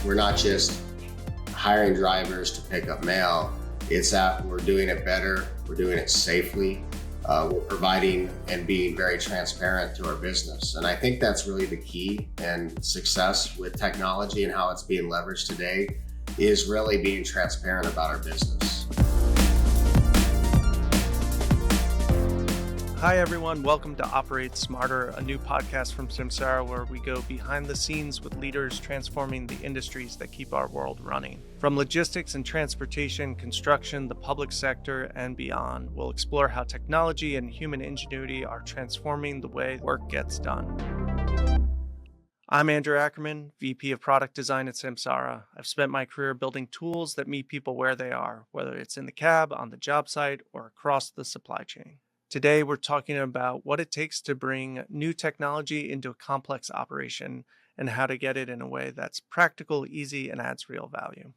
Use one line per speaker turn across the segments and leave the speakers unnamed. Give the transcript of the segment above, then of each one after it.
We're not just hiring drivers to pick up mail. It's that we're doing it better, we're doing it safely, we're providing and being very transparent to our business. And I think that's really the key and success with technology and how it's being leveraged today is really being transparent about our business.
Hi, everyone. Welcome to Operate Smarter, a new podcast from Samsara where we go behind the scenes with leaders transforming the industries that keep our world running. From logistics and transportation, construction, the public sector, and beyond, we'll explore how technology and human ingenuity are transforming the way work gets done. I'm Andrew Ackermann, VP of Product Design at Samsara. I've spent my career building tools that meet people where they are, whether it's in the cab, on the job site, or across the supply chain. Today, we're talking about what it takes to bring new technology into a complex operation and how to get it in a way that's practical, easy, and adds real value.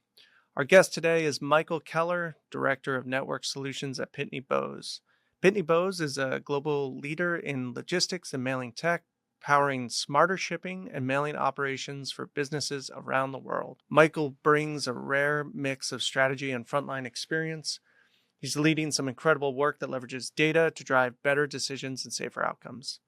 Our guest today is Michael Keller, Director of Network Solutions at Pitney Bowes. Pitney Bowes is a global leader in logistics and mailing tech, powering smarter shipping and mailing operations for businesses around the world. Michael brings a rare mix of strategy and frontline experience. He's leading some incredible work that leverages data to drive better decisions and safer outcomes.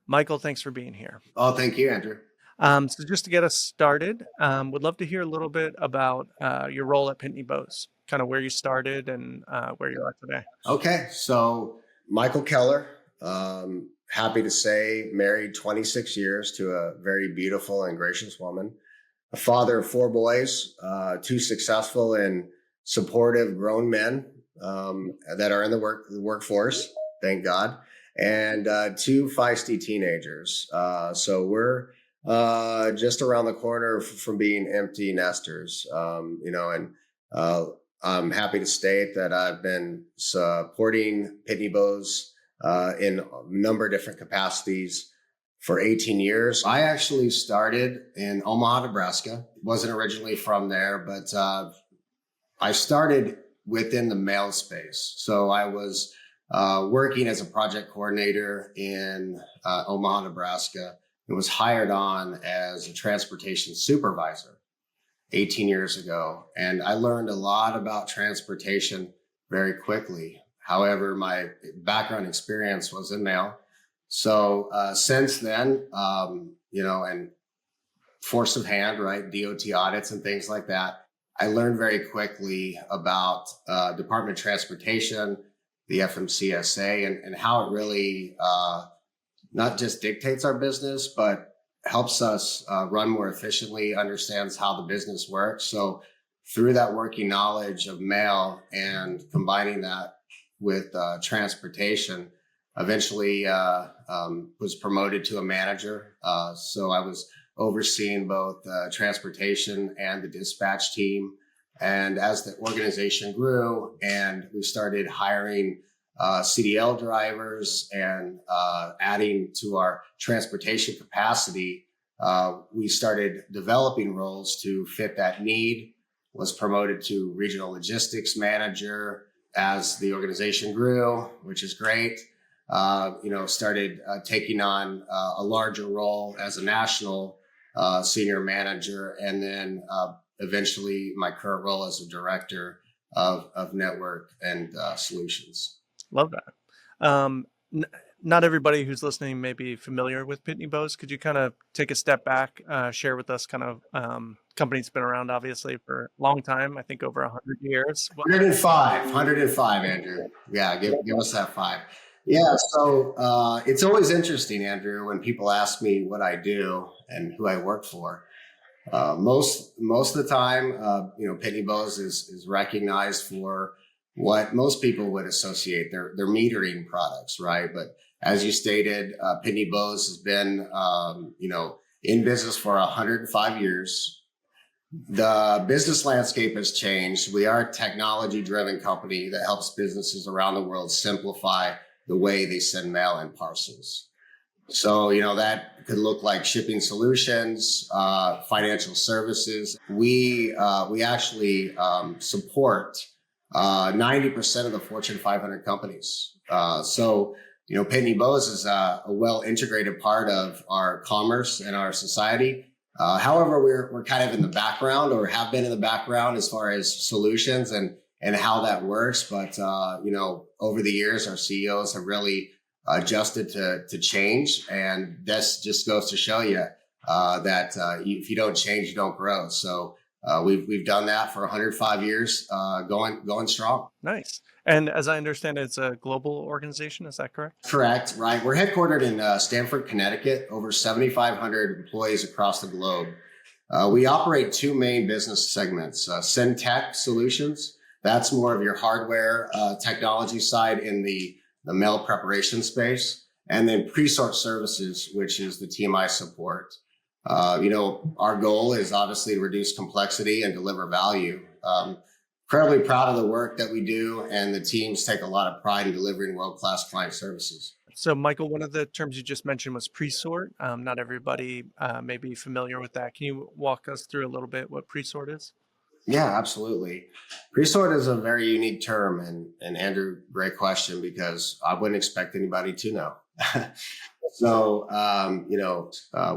Michael, thanks for being here.
Oh, thank you, Andrew.
So just to get us started, would love to hear a little bit about your role at Pitney Bowes, kind of where you started and where you are today.
Okay, so Michael Keller, happy to say, married 26 years to a very beautiful and gracious woman, a father of 4 boys, 2 successful and supportive grown men that are in the workforce, thank God, and 2 feisty teenagers. So we're just around the corner from being empty nesters, and I'm happy to state that I've been supporting Pitney Bowes in a number of different capacities for 18 years. I actually started in Omaha, Nebraska. Wasn't originally from there, but I started within the mail space. So I was working as a project coordinator in Omaha, Nebraska, and was hired on as a transportation supervisor 18 years ago. And I learned a lot about transportation very quickly. However, my background experience was in mail. So since then, and force of hand, right, DOT audits and things like that, I learned very quickly about Department of Transportation, the FMCSA, and how it really not just dictates our business, but helps us run more efficiently, understands how the business works. So through that working knowledge of mail and combining that with transportation, eventually was promoted to a manager. So I was overseeing both transportation and the dispatch team. And as the organization grew and we started hiring CDL drivers and adding to our transportation capacity, we started developing roles to fit that need, was promoted to regional logistics manager as the organization grew, which is great. Started taking on a larger role as a national senior manager, and then eventually my current role as a director of network and solutions.
Love that. Not everybody who's listening may be familiar with Pitney Bowes. Could you kind of take a step back, share with us kind of company's been around obviously for a long time, I think over 100 years.
105, Andrew. Yeah, give us that 5. Yeah, so it's always interesting, Andrew, when people ask me what I do and who I work for. Most of the time, Pitney Bowes is recognized for what most people would associate their metering products, right? But as you stated, Pitney Bowes has been, in business for 105 years. The business landscape has changed. We are a technology-driven company that helps businesses around the world simplify the way they send mail and parcels. So, that could look like shipping solutions, financial services. We actually support 90% of the Fortune 500 companies. Pitney Bowes is a well integrated part of our commerce and our society. However, we're kind of in the background, or have been in the background, as far as solutions and how that works. But over the years, our CEOs have really adjusted to change, and this just goes to show you that if you don't change, you don't grow. So we've done that for 105 years, going strong.
Nice. And as I understand it, it's a global organization. Is that correct?
Correct, right? We're headquartered in Stamford, Connecticut, over 7,500 employees across the globe. We operate two main business segments: SendTech Solutions. That's more of your hardware technology side in the mail preparation space, and then Presort Services, which is the TMI support. Our goal is obviously to reduce complexity and deliver value. Incredibly proud of the work that we do, and the teams take a lot of pride in delivering world-class client services.
So, Michael, one of the terms you just mentioned was Presort. Not everybody may be familiar with that. Can you walk us through a little bit what Presort is?
Yeah, absolutely. Presort is a very unique term, and Andrew, great question, because I wouldn't expect anybody to know.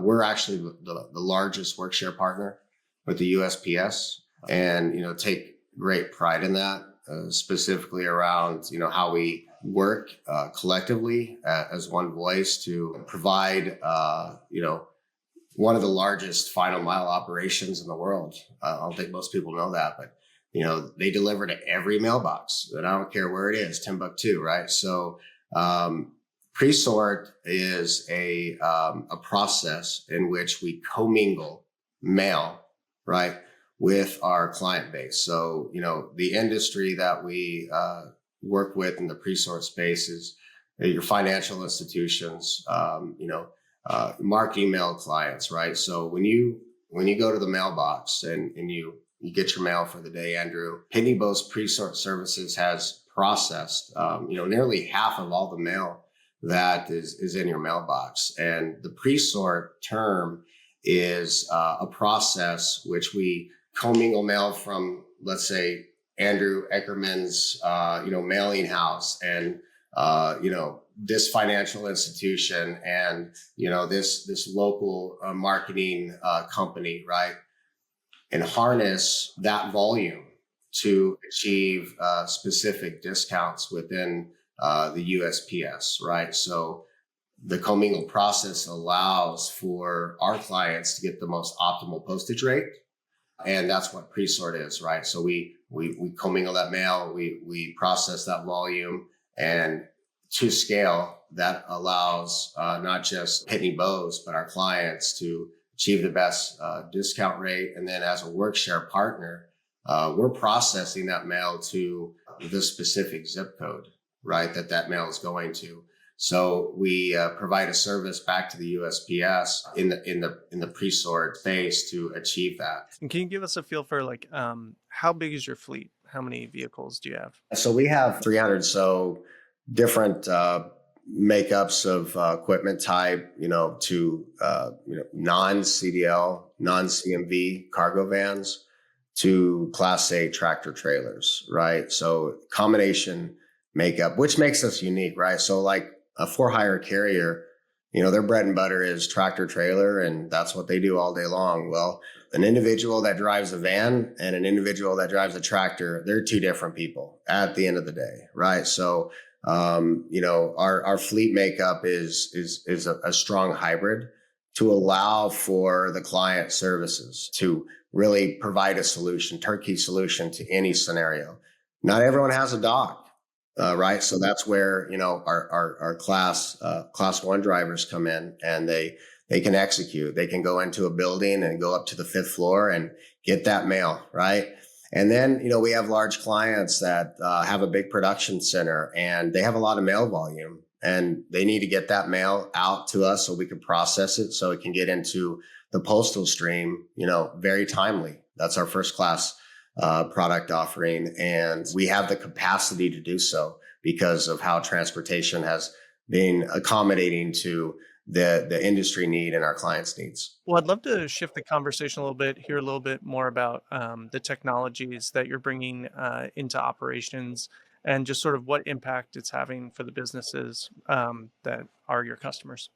We're actually the largest workshare partner with the USPS, and take great pride in that, specifically around how we work collectively as one voice to provide one of the largest final mile operations in the world. I don't think most people know that, but they deliver to every mailbox, and I don't care where it is, Timbuktu, right? So Presort is a process in which we commingle mail, right, with our client base. So, the industry that we work with in the Presort space is your financial institutions, marketing mail clients, right? So when you go to the mailbox and you get your mail for the day, Andrew, Pitney Bowes Presort Services has processed, nearly half of all the mail that is in your mailbox. And the Presort term is a process which we commingle mail from, let's say, Andrew Ackermann's, mailing house, and this financial institution, and this local marketing company, right, and harness that volume to achieve specific discounts within the USPS, right? So the commingle process allows for our clients to get the most optimal postage rate. And that's what Presort is, right? So we commingle that mail, we process that volume, and to scale, that allows not just Pitney Bowes, but our clients to achieve the best discount rate. And then as a workshare partner, we're processing that mail to the specific zip code, right, that mail is going to. So we provide a service back to the USPS in the Presort space to achieve that.
And can you give us a feel for how big is your fleet? How many vehicles do you have?
So we have 300 different makeups of equipment type, to non-CDL, non-CMV cargo vans to Class 8 tractor trailers, right? So combination makeup, which makes us unique, right? So like a for-hire carrier, their bread and butter is tractor trailer, and that's what they do all day long. Well, an individual that drives a van and an individual that drives a tractor, they're two different people at the end of the day, right? So our fleet makeup is a strong hybrid to allow for the client services to really provide a solution, turnkey solution to any scenario. Not everyone has a dock, right? So that's where our class 1 drivers come in, and they can execute. They can go into a building and go up to the 5th floor and get that mail, right? And then, we have large clients that have a big production center, and they have a lot of mail volume, and they need to get that mail out to us so we can process it, so it can get into the postal stream, very timely. That's our first class product offering. And we have the capacity to do so because of how transportation has been accommodating to the industry need and our clients' needs.
Well, I'd love to shift the conversation a little bit, hear a little bit more about the technologies that you're bringing into operations and just sort of what impact it's having for the businesses that are your customers.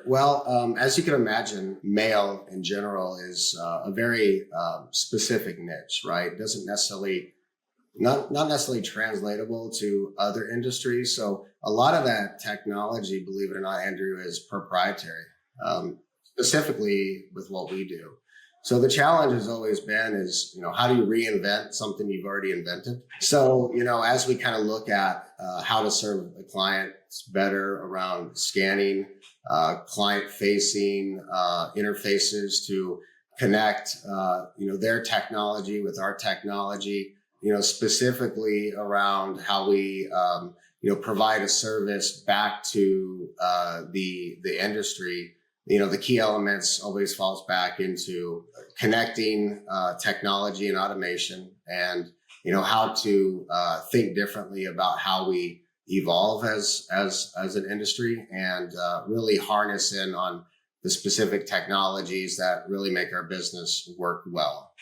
Well, as you can imagine, mail in general is a very specific niche, right? It doesn't necessarily not necessarily translatable to other industries. So a lot of that technology, believe it or not, Andrew, is proprietary, specifically with what we do. So the challenge has always been is, how do you reinvent something you've already invented? So, as we kind of look at how to serve the clients better around scanning, client facing interfaces to connect, their technology with our technology, specifically around how we, provide a service back to the industry. The key elements always falls back into connecting technology and automation, and how to think differently about how we evolve as an industry, and really harness in on the specific technologies that really make our business work well.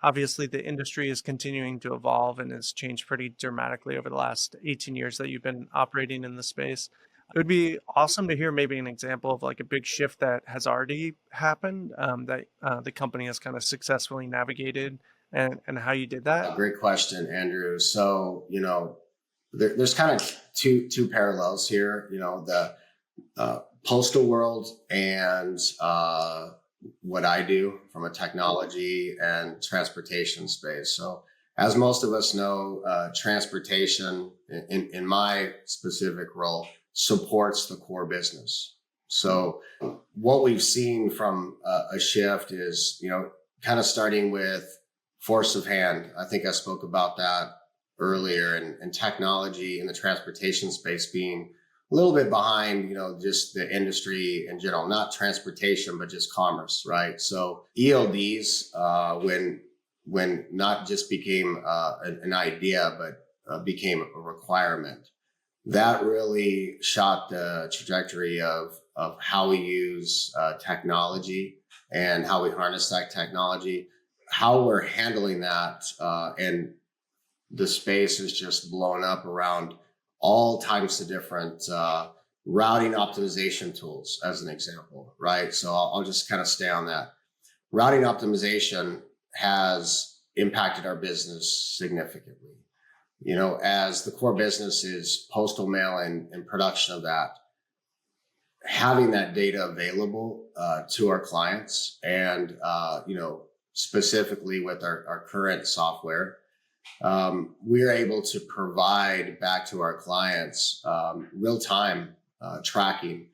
Obviously, the industry is continuing to evolve and has changed pretty dramatically over the last 18 years that you've been operating in the space. It would be awesome to hear maybe an example of like a big shift that has already happened that the company has kind of successfully navigated and how you did that.
Great question, Andrew. So, there's kind of two parallels here. The postal world and what I do from a technology and transportation space. So, as most of us know, transportation in my specific role supports the core business. So what we've seen from a shift is, kind of starting with force of hand. I think I spoke about that earlier, and technology in the transportation space being a little bit behind, just the industry in general, not transportation, but just commerce, right? So ELDs, when not just became an idea, but became a requirement, that really shot the trajectory of how we use technology and how we harness that technology, how we're handling that. And the space is just blown up around all types of different routing optimization tools, as an example, right? So I'll just kind of stay on that. Routing optimization has impacted our business significantly. As the core business is postal mail and production of that, having that data available to our clients, and specifically with our current software, we are able to provide back to our clients real-time tracking.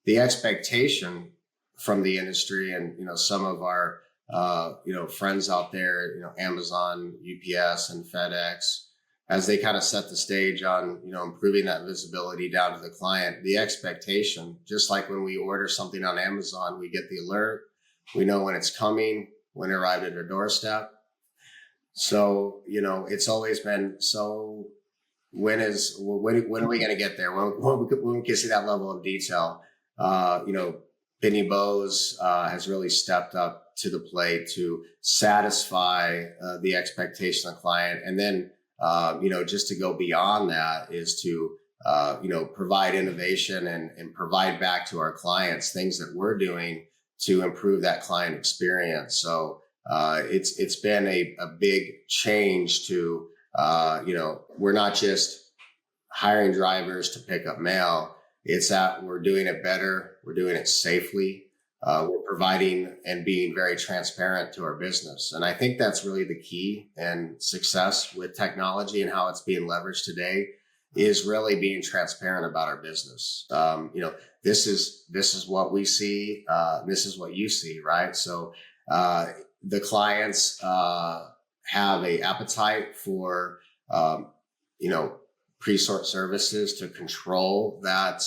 The expectation from the industry and some of our friends out there, Amazon, UPS, and FedEx, as they kind of set the stage on improving that visibility down to the client, the expectation, just like when we order something on Amazon, we get the alert, we know when it's coming, when it arrived at our doorstep. So it's always been, so when are we going to get there? When we can see that level of detail, Pitney Bowes has really stepped up to the plate to satisfy the expectation of the client. And then, just to go beyond that is to, provide innovation and provide back to our clients things that we're doing to improve that client experience. So it's been a big change to, we're not just hiring drivers to pick up mail. It's that we're doing it better. We're doing it safely. We're providing and being very transparent to our business. And I think that's really the key and success with technology and how it's being leveraged today is really being transparent about our business. This is what we see. This is what you see, right? So the clients have a appetite for, pre-sort services to control that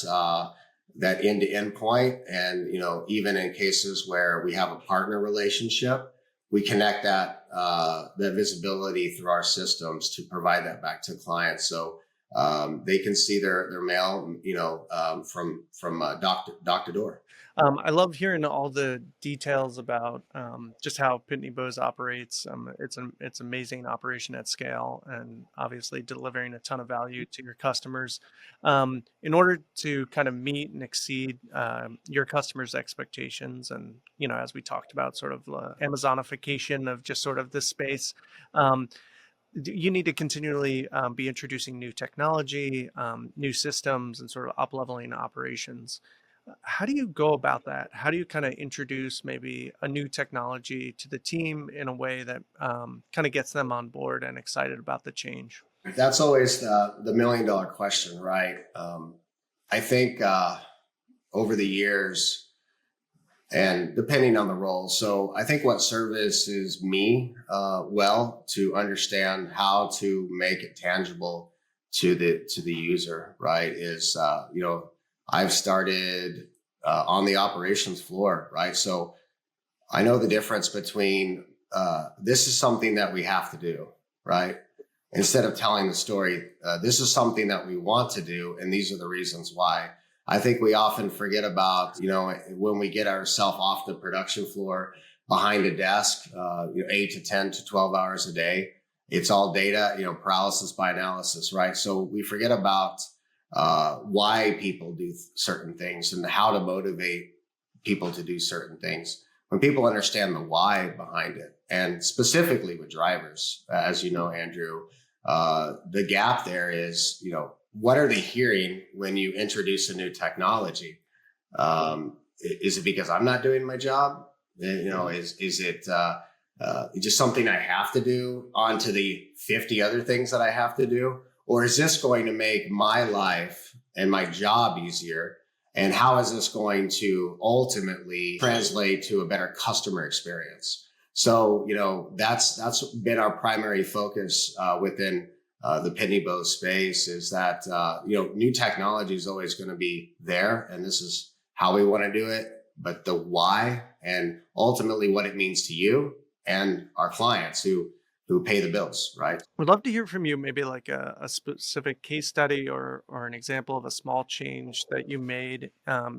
end-to-end point. And, even in cases where we have a partner relationship, we connect that visibility through our systems to provide that back to clients. So they can see their mail, from dock to door.
I love hearing all the details about just how Pitney Bowes operates. It's amazing operation at scale, and obviously delivering a ton of value to your customers. In order to kind of meet and exceed your customers' expectations, and as we talked about, sort of Amazonification of just sort of this space. Um, you need to continually be introducing new technology, new systems, and sort of up leveling operations. How do you go about that? How do you kind of introduce maybe a new technology to the team in a way that kind of gets them on board and excited about the change?
That's always the $1 million question, right? I think over the years, and depending on the role. So I think what services me well to understand how to make it tangible to the user, right? Is I've started on the operations floor, right? So I know the difference between this is something that we have to do, right? Instead of telling the story, this is something that we want to do, and these are the reasons why. I think we often forget about, when we get ourselves off the production floor behind a desk, 8 to 10 to 12 hours a day. It's all data, paralysis by analysis, right? So we forget about why people do certain things and how to motivate people to do certain things. When people understand the why behind it, and specifically with drivers, as you know, Andrew, the gap there is, what are they hearing when you introduce a new technology? Is it because I'm not doing my job? Is it just something I have to do onto the 50 other things that I have to do? Or is this going to make my life and my job easier? And how is this going to ultimately translate to a better customer experience? So, that's been our primary focus within the Pitney Bowes space, is that, new technology is always going to be there, and this is how we want to do it. But the why and ultimately what it means to you and our clients who pay the bills, right?
Would love to hear from you, maybe like a specific case study or an example of a small change that you made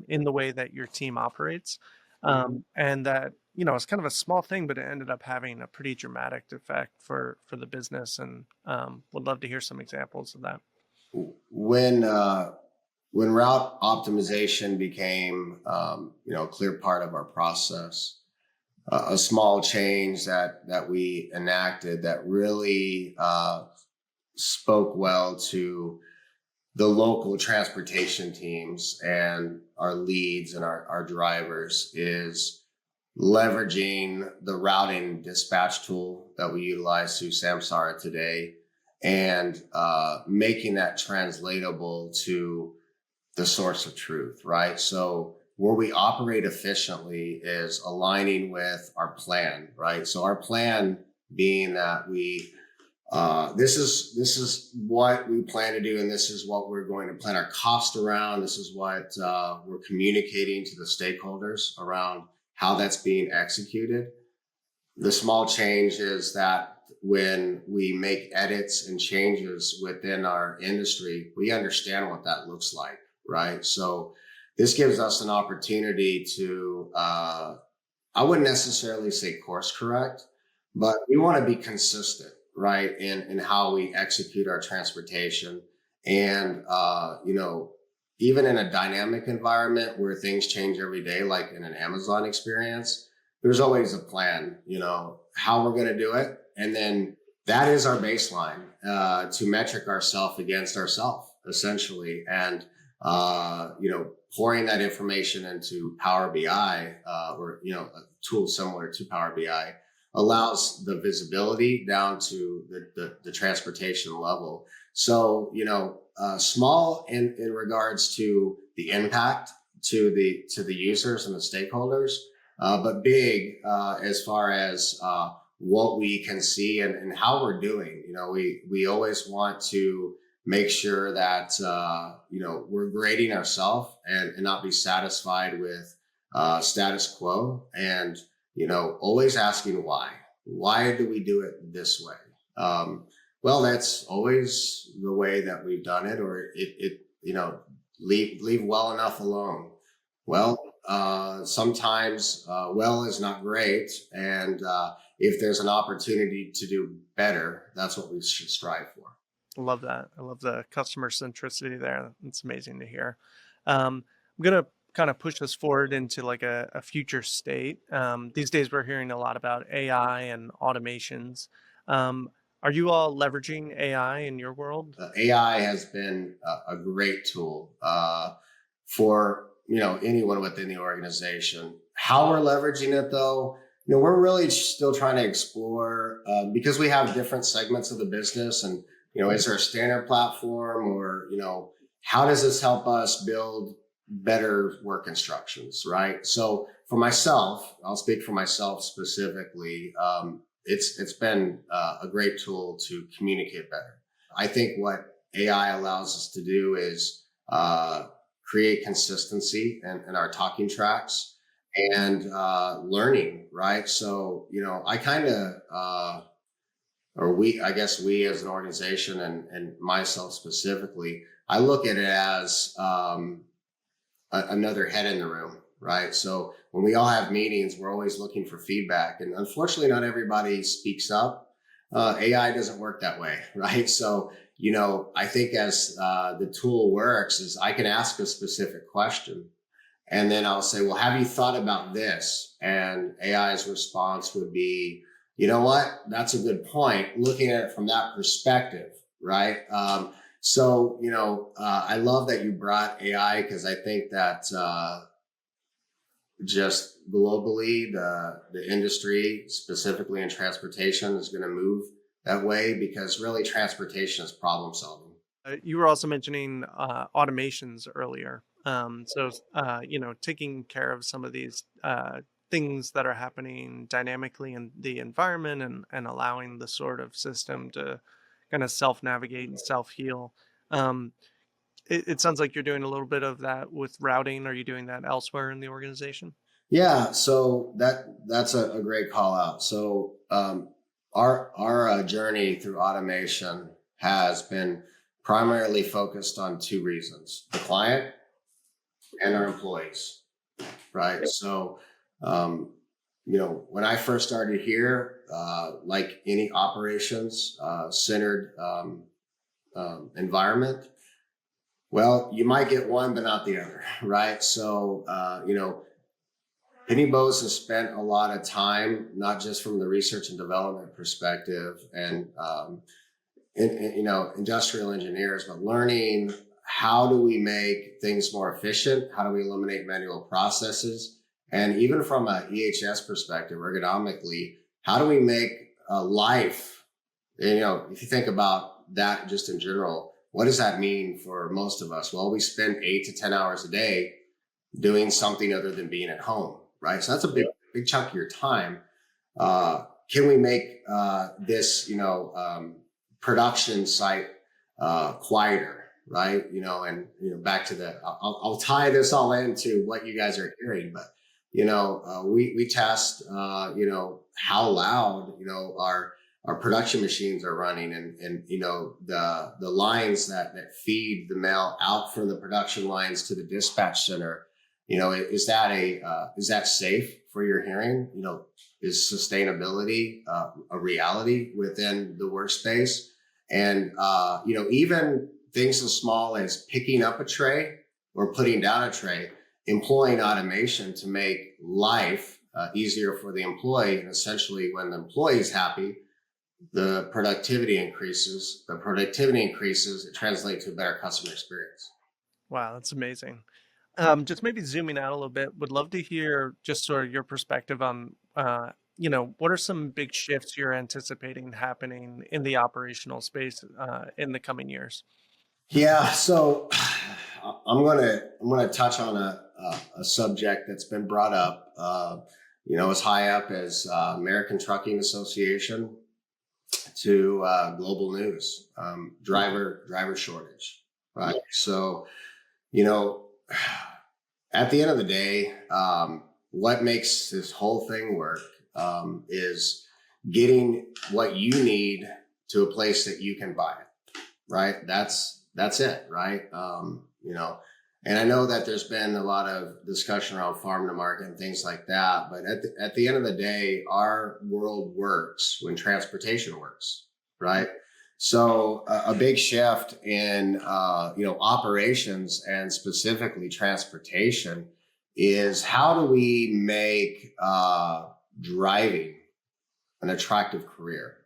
in the way that your team operates. And that, it's kind of a small thing, but it ended up having a pretty dramatic effect for the business. And would love to hear some examples of that.
When route optimization became, a clear part of our process, a small change that we enacted that really spoke well to the local transportation teams and our leads and our drivers is leveraging the routing dispatch tool that we utilize through Samsara today, and making that translatable to the source of truth, right? So where we operate efficiently is aligning with our plan, right? So our plan being that this is what we plan to do, and this is what we're going to plan our cost around. This is what we're communicating to the stakeholders around how that's being executed. The small change is that when we make edits and changes within our industry, we understand what that looks like, right? So this gives us an opportunity to, I wouldn't necessarily say course correct, but we want to be consistent, right, in how we execute our transportation. And, even in a dynamic environment where things change every day, like in an Amazon experience, there's always a plan, how we're going to do it. And then that is our baseline to metric ourselves against ourselves, essentially. And, pouring that information into Power BI or, a tool similar to Power BI allows the visibility down to the transportation level. So, small in regards to the impact to the users and the stakeholders, but big as far as what we can see and how we're doing. We always want to make sure that we're grading ourselves and not be satisfied with status quo, and always asking why do we do it this way. Well, that's always the way that we've done it, or leave well enough alone. Well, sometimes well is not great, and if there's an opportunity to do better, that's what we should strive for.
I love that. I love the customer centricity there. It's amazing to hear. I'm gonna kind of push us forward into like a future state. These days, we're hearing a lot about AI and automations. Um, are you all leveraging AI in your world?
AI has been a great tool for anyone within the organization. How we're leveraging it, though, we're really still trying to explore because we have different segments of the business, and is there a standard platform, or how does this help us build better work instructions, right? So for myself, I'll speak for myself specifically. It's been a great tool to communicate better. I think what AI allows us to do is create consistency in our talking tracks and learning, right? So, I kind of, I guess we as an organization and myself specifically, I look at it as another head in the room, right? So when we all have meetings, we're always looking for feedback. And unfortunately, not everybody speaks up. AI doesn't work that way, right? So, I think as the tool works is I can ask a specific question and then I'll say, well, have you thought about this? And AI's response would be, you know what? That's a good point. Looking at it from that perspective, right? I love that you brought AI because I think that just globally, the industry, specifically in transportation, is going to move that way because really transportation is problem solving.
You were also mentioning automations earlier. Taking care of some of these things that are happening dynamically in the environment and allowing the sort of system to kind of self navigate and self heal. Um, it sounds like you're doing a little bit of that with routing. Are you doing that elsewhere in the organization?
Yeah, so that's a great call out. So our journey through automation has been primarily focused on two reasons: the client and our employees, right? So, when I first started here, like any operations centered environment, well, you might get one, but not the other, right? So, Pitney Bowes has spent a lot of time, not just from the research and development perspective and industrial engineers, but learning how do we make things more efficient? How do we eliminate manual processes? And even from an EHS perspective, ergonomically, how do we make life? If you think about that just in general, what does that mean for most of us? Well, we spend 8 to 10 hours a day doing something other than being at home, right? So that's a big chunk of your time. Can we make this, production site quieter, right? Back to I'll tie this all into what you guys are hearing, but we test, how loud, our production machines are running, and the lines that feed the mail out from the production lines to the dispatch center. Is that safe for your hearing? Is sustainability a reality within the workspace? And even things as small as picking up a tray or putting down a tray, employing automation to make life easier for the employee. And essentially, when the employee is happy, the productivity increases. The productivity increases, it translates to a better customer experience.
Wow, that's amazing. Just maybe zooming out a little bit, would love to hear just sort of your perspective on, what are some big shifts you're anticipating happening in the operational space in the coming years?
Yeah, so I'm gonna touch on a subject that's been brought up, as high up as American Trucking Association to global news, driver shortage, right? So, you know, at the end of the day, what makes this whole thing work is getting what you need to a place that you can buy it, right? That's it, right? And I know that there's been a lot of discussion around farm to market and things like that, but at the end of the day, our world works when transportation works, right? So a big shift in operations and specifically transportation is how do we make driving an attractive career?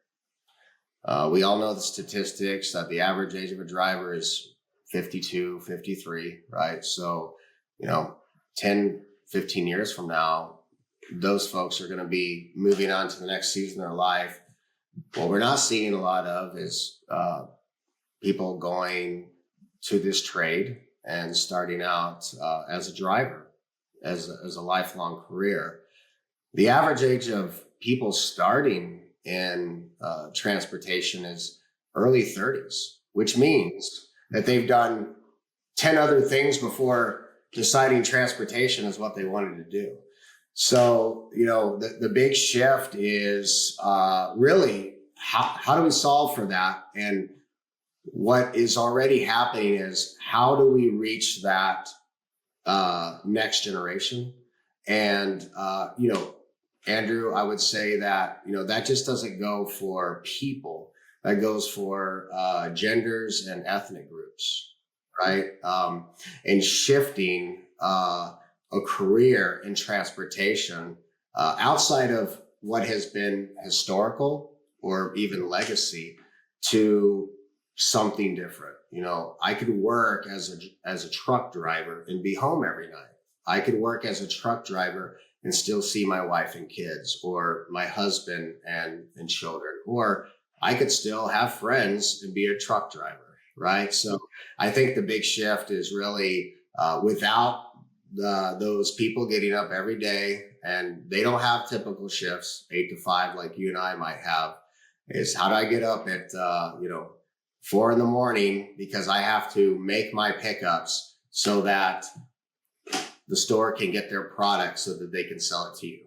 We all know the statistics that the average age of a driver is 52, 53, right? So, 10, 15 years from now, those folks are going to be moving on to the next season of their life. What we're not seeing a lot of is people going to this trade and starting out as a driver, as a lifelong career. The average age of people starting in transportation is early 30s, which means that they've done 10 other things before deciding transportation is what they wanted to do. So, the big shift is really how do we solve for that? And what is already happening is how do we reach that next generation? And, Andrew, I would say that, that just doesn't go for people. That goes for genders and ethnic groups, right? And shifting a career in transportation outside of what has been historical or even legacy to something different. I could work as a truck driver and be home every night. I could work as a truck driver and still see my wife and kids, or my husband and children, or I could still have friends and be a truck driver, right? So I think the big shift is really without those people getting up every day, and they don't have typical shifts, 8 to 5, like you and I might have, is how do I get up at 4 a.m. because I have to make my pickups so that the store can get their product so that they can sell it to you.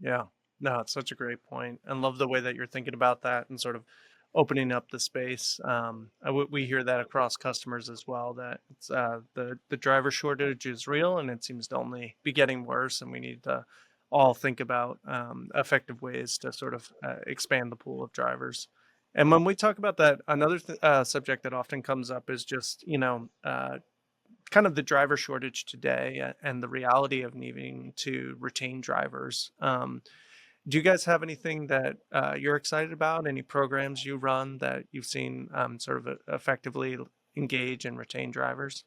Yeah, no, it's such a great point, and love the way that you're thinking about that and sort of opening up the space. We hear that across customers as well, that it's, the driver shortage is real and it seems to only be getting worse, and we need to all think about effective ways to sort of expand the pool of drivers. And when we talk about that, another subject that often comes up is just, kind of the driver shortage today and the reality of needing to retain drivers. Do you guys have anything that you're excited about? Any programs you run that you've seen sort of effectively engage and retain drivers?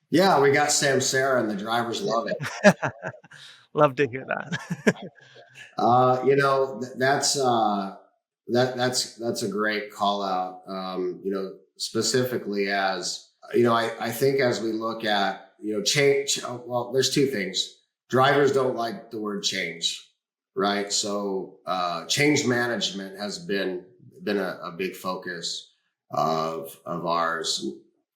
Yeah, we got Samsara and the drivers love it.
Love to hear that.
That's a great call out. Specifically as I think as we look at change. Well, there's two things. Drivers don't like the word change, right? So change management has been a big focus of ours.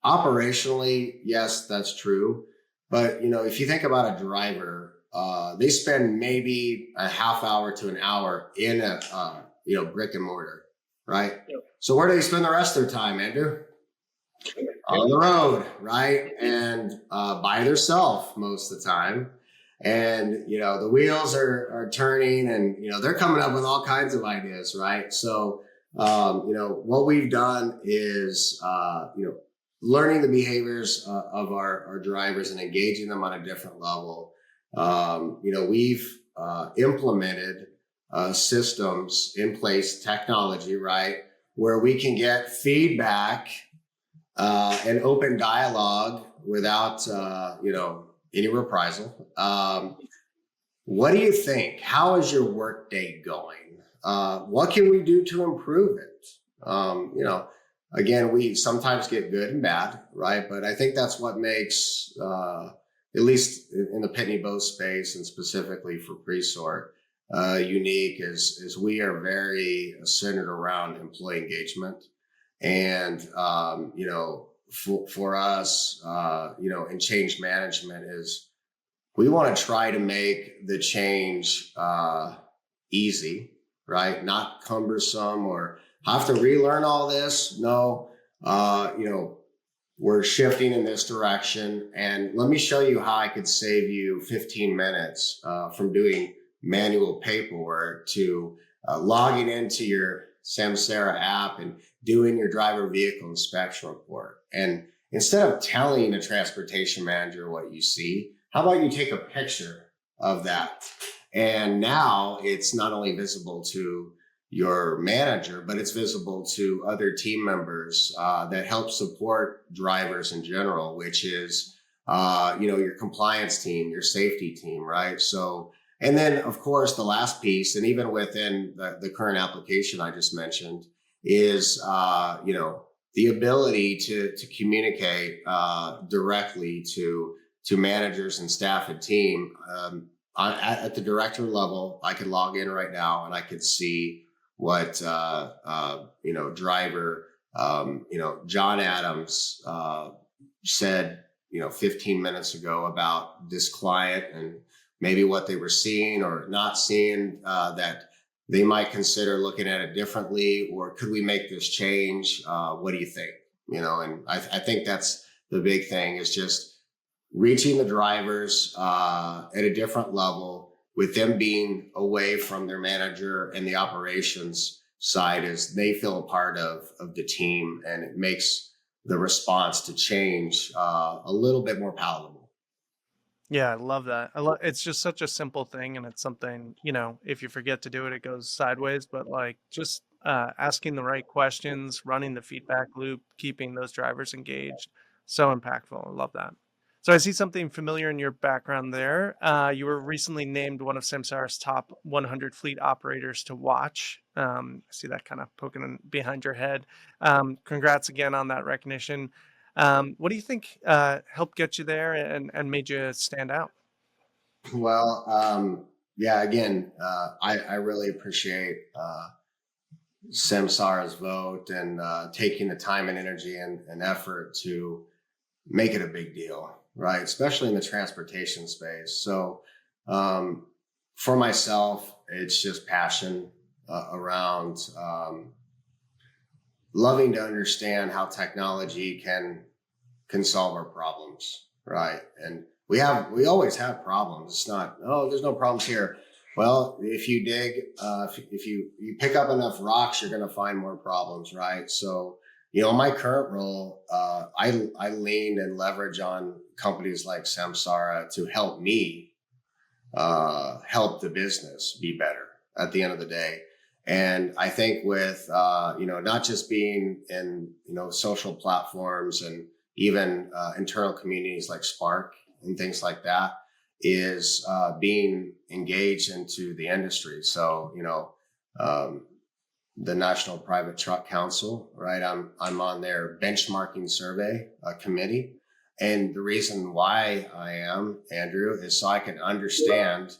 Operationally, yes, that's true. But if you think about a driver, they spend maybe a half hour to an hour in a brick and mortar, right? Yep. So where do they spend the rest of their time, Andrew? On the road, right? And by themselves most of the time. And the wheels are turning, and they're coming up with all kinds of ideas, right? So what we've done is learning the behaviors of our drivers and engaging them on a different level. We've implemented systems in place, technology, right, where we can get feedback and open dialogue without any reprisal. What do you think? How is your work day going? What can we do to improve it? Again, we sometimes get good and bad, right? But I think that's what makes, at least in the Pitney Bowes space and specifically for Presort, unique is we are very centered around employee engagement. And, for us, in change management is we want to try to make the change easy, right? Not cumbersome or have to relearn all this. No, we're shifting in this direction. And let me show you how I could save you 15 minutes from doing manual paperwork to logging into your Samsara app and doing your driver vehicle inspection report. And instead of telling a transportation manager what you see, how about you take a picture of that? And now it's not only visible to your manager, but it's visible to other team members that help support drivers in general, which is, your compliance team, your safety team, right? So, and then of course, the last piece, and even within the current application I just mentioned, is, the ability to communicate directly to managers and staff and team. At the director level, I could log in right now and I could see what driver John Adams said 15 minutes ago about this client, and maybe what they were seeing or not seeing that they might consider looking at it differently, or could we make this change? What do you think? And I think that's the big thing, is just reaching the drivers at a different level, with them being away from their manager and the operations side, is they feel a part of the team, and it makes the response to change a little bit more palatable.
Yeah, I love that. It's just such a simple thing, and it's something, if you forget to do it, it goes sideways. But like just asking the right questions, running the feedback loop, keeping those drivers engaged, so impactful. I love that. So I see something familiar in your background there. You were recently named one of Samsara's top 100 fleet operators to watch. I see that kind of poking behind your head. Congrats again on that recognition. What do you think helped get you there and made you stand out?
Well, yeah, again, I really appreciate Samsara's vote and taking the time and energy and effort to make it a big deal, right? Especially in the transportation space. So, for myself, it's just passion around loving to understand how technology can solve our problems, right? And we always have problems. It's not, oh, there's no problems here. Well, if you dig, if you pick up enough rocks, you're going to find more problems, right? So, my current role, I lean and leverage on companies like Samsara to help me help the business be better at the end of the day. And I think with not just being in social platforms and even internal communities like Spark and things like that, is being engaged into the industry. So the National Private Truck Council, right? I'm on their benchmarking survey committee. And the reason why I am, Andrew, is so I can understand,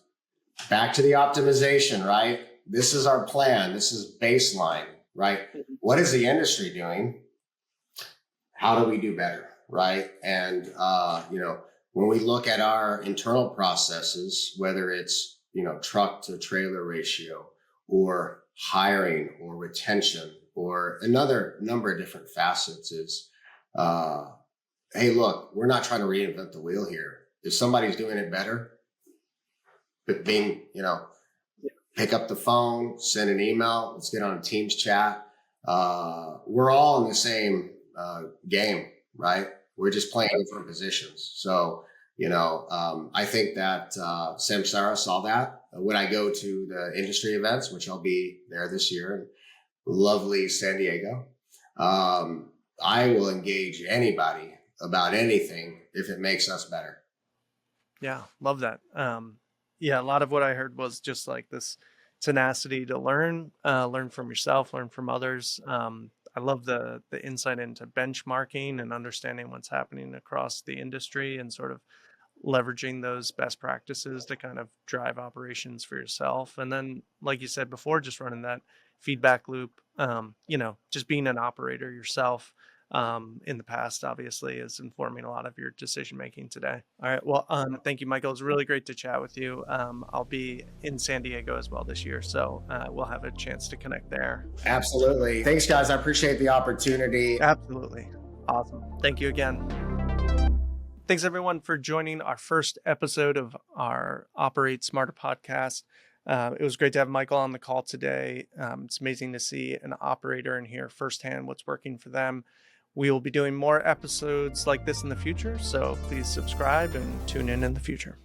back to the optimization, right? This is our plan. This is baseline, right? What is the industry doing? How do we do better, right? And, when we look at our internal processes, whether it's, truck to trailer ratio or hiring or retention or another number of different facets, is, hey, look, we're not trying to reinvent the wheel here. If somebody's doing it better, but pick up the phone, send an email, let's get on a Teams chat. We're all in the same game, right? We're just playing different positions. So, I think that Samsara saw that when I go to the industry events, which I'll be there this year in lovely San Diego. I will engage anybody about anything if it makes us better.
Yeah, love that. Yeah, a lot of what I heard was just like this tenacity to learn from yourself, learn from others. I love the insight into benchmarking and understanding what's happening across the industry and sort of leveraging those best practices to kind of drive operations for yourself. And then, like you said before, just running that feedback loop, just being an operator yourself. in the past, obviously, is informing a lot of your decision making today. All right. Well, thank you, Michael. It's really great to chat with you. I'll be in San Diego as well this year, so we'll have a chance to connect there.
Absolutely. Thanks, guys. I appreciate the opportunity.
Absolutely. Awesome. Thank you again. Thanks, everyone, for joining our first episode of our Operate Smarter podcast. It was great to have Michael on the call today. It's amazing to see an operator and hear firsthand what's working for them. We will be doing more episodes like this in the future, so please subscribe and tune in the future.